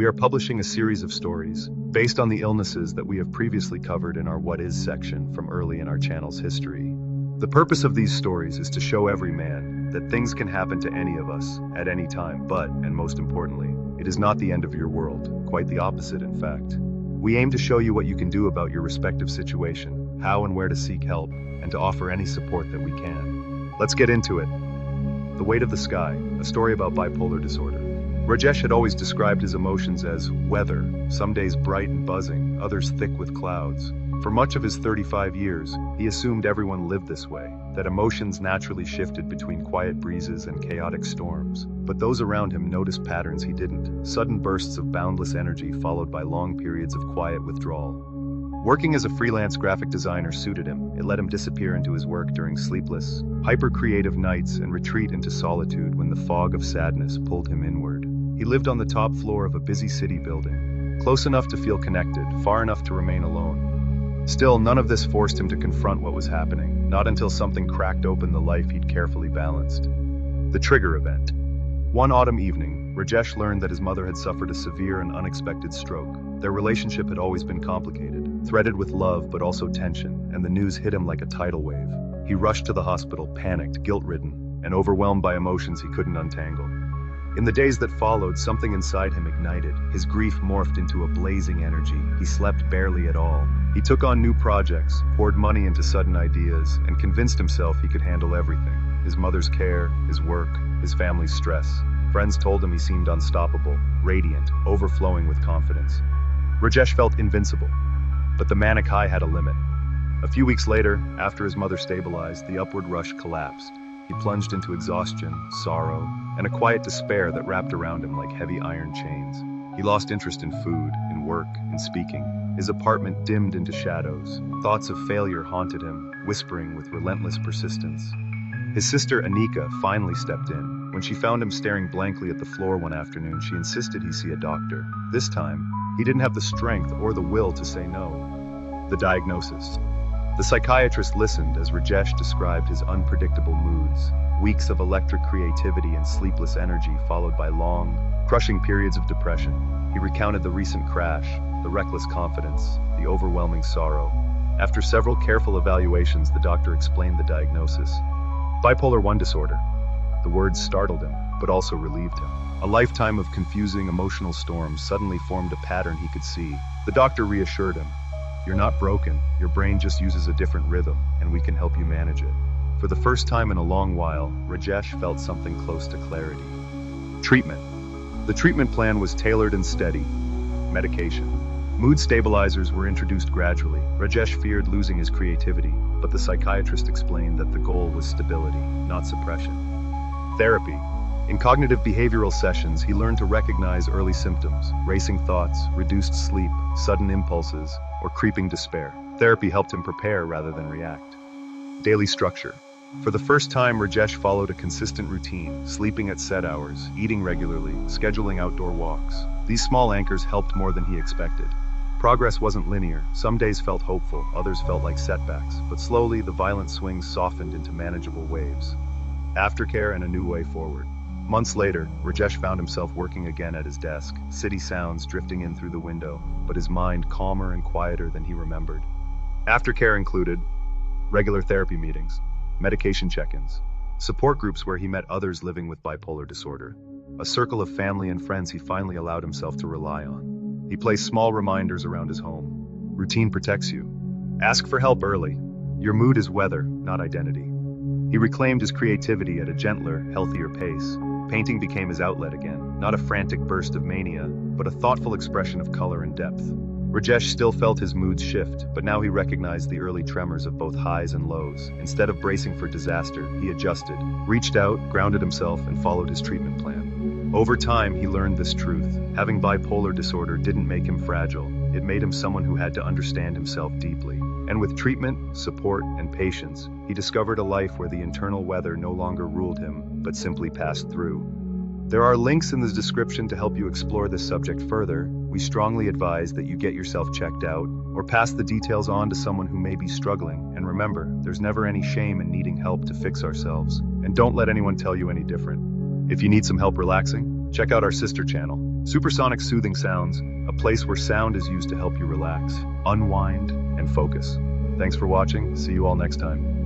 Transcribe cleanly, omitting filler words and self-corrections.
we are publishing a series of stories based on the illnesses that we have previously covered in our What Is section from early in our channel's history. The purpose of these stories is to show every man that things can happen to any of us at any time, but, and most importantly, it is not the end of your world, quite the opposite in fact. We aim to show you what you can do about your respective situation, how and where to seek help, and to offer any support that we can. Let's get into it. The Weight of the Sky, a story about bipolar disorder. Rajesh had always described his emotions as weather, some days bright and buzzing, others thick with clouds. For much of his 35 years, he assumed everyone lived this way, that emotions naturally shifted between quiet breezes and chaotic storms. But those around him noticed patterns he didn't, sudden bursts of boundless energy followed by long periods of quiet withdrawal. Working as a freelance graphic designer suited him. It let him disappear into his work during sleepless, hyper-creative nights and retreat into solitude when the fog of sadness pulled him inward. He lived on the top floor of a busy city building, close enough to feel connected, far enough to remain alone. Still, none of this forced him to confront what was happening, not until something cracked open the life he'd carefully balanced. The trigger event. One autumn evening, Rajesh learned that his mother had suffered a severe and unexpected stroke. Their relationship had always been complicated, threaded with love but also tension, and the news hit him like a tidal wave. He rushed to the hospital, panicked, guilt-ridden, and overwhelmed by emotions he couldn't untangle. In the days that followed, something inside him ignited. His grief morphed into a blazing energy. He slept barely at all. He took on new projects, poured money into sudden ideas, and convinced himself he could handle everything. His mother's care, his work, his family's stress. Friends told him he seemed unstoppable, radiant, overflowing with confidence. Rajesh felt invincible, but the manic high had a limit. A few weeks later, after his mother stabilized, the upward rush collapsed. He plunged into exhaustion, sorrow, and a quiet despair that wrapped around him like heavy iron chains. He lost interest in food, in work, in speaking. His apartment dimmed into shadows. Thoughts of failure haunted him, whispering with relentless persistence. His sister Anika finally stepped in. When she found him staring blankly at the floor one afternoon, she insisted he see a doctor. This time, he didn't have the strength or the will to say no. The diagnosis. The psychiatrist listened as Rajesh described his unpredictable moods, weeks of electric creativity and sleepless energy followed by long, crushing periods of depression. He recounted the recent crash, the reckless confidence, the overwhelming sorrow. After several careful evaluations, the doctor explained the diagnosis. Bipolar I disorder. The words startled him, but also relieved him. A lifetime of confusing emotional storms suddenly formed a pattern he could see. The doctor reassured him. You're not broken, your brain just uses a different rhythm, and we can help you manage it. For the first time in a long while, Rajesh felt something close to clarity. Treatment. The treatment plan was tailored and steady. Medication. Mood stabilizers were introduced gradually. Rajesh feared losing his creativity, but the psychiatrist explained that the goal was stability, not suppression. Therapy. In cognitive behavioral sessions, he learned to recognize early symptoms, racing thoughts, reduced sleep, sudden impulses, or creeping despair. Therapy helped him prepare rather than react. Daily structure. For the first time, Rajesh followed a consistent routine, sleeping at set hours, eating regularly, scheduling outdoor walks. These small anchors helped more than he expected. Progress wasn't linear. Some days felt hopeful, others felt like setbacks, but slowly the violent swings softened into manageable waves. Aftercare and a new way forward. Months later, Rajesh found himself working again at his desk, city sounds drifting in through the window, but his mind calmer and quieter than he remembered. Aftercare included regular therapy meetings, medication check-ins, support groups where he met others living with bipolar disorder, a circle of family and friends he finally allowed himself to rely on. He placed small reminders around his home. Routine protects you. Ask for help early. Your mood is weather, not identity. He reclaimed his creativity at a gentler, healthier pace. Painting became his outlet again, not a frantic burst of mania, but a thoughtful expression of color and depth. Rajesh still felt his moods shift, but now he recognized the early tremors of both highs and lows. Instead of bracing for disaster, he adjusted, reached out, grounded himself, and followed his treatment plan. Over time, he learned this truth. Having bipolar disorder didn't make him fragile. It made him someone who had to understand himself deeply. And with treatment, support, and patience, he discovered a life where the internal weather no longer ruled him, but simply passed through. There are links in the description to help you explore this subject further. We strongly advise that you get yourself checked out, or pass the details on to someone who may be struggling. And remember, there's never any shame in needing help to fix ourselves. And don't let anyone tell you any different. If you need some help relaxing, check out our sister channel, Supersonic Soothing Sounds, a place where sound is used to help you relax, unwind, and focus. Thanks for watching. See you all next time.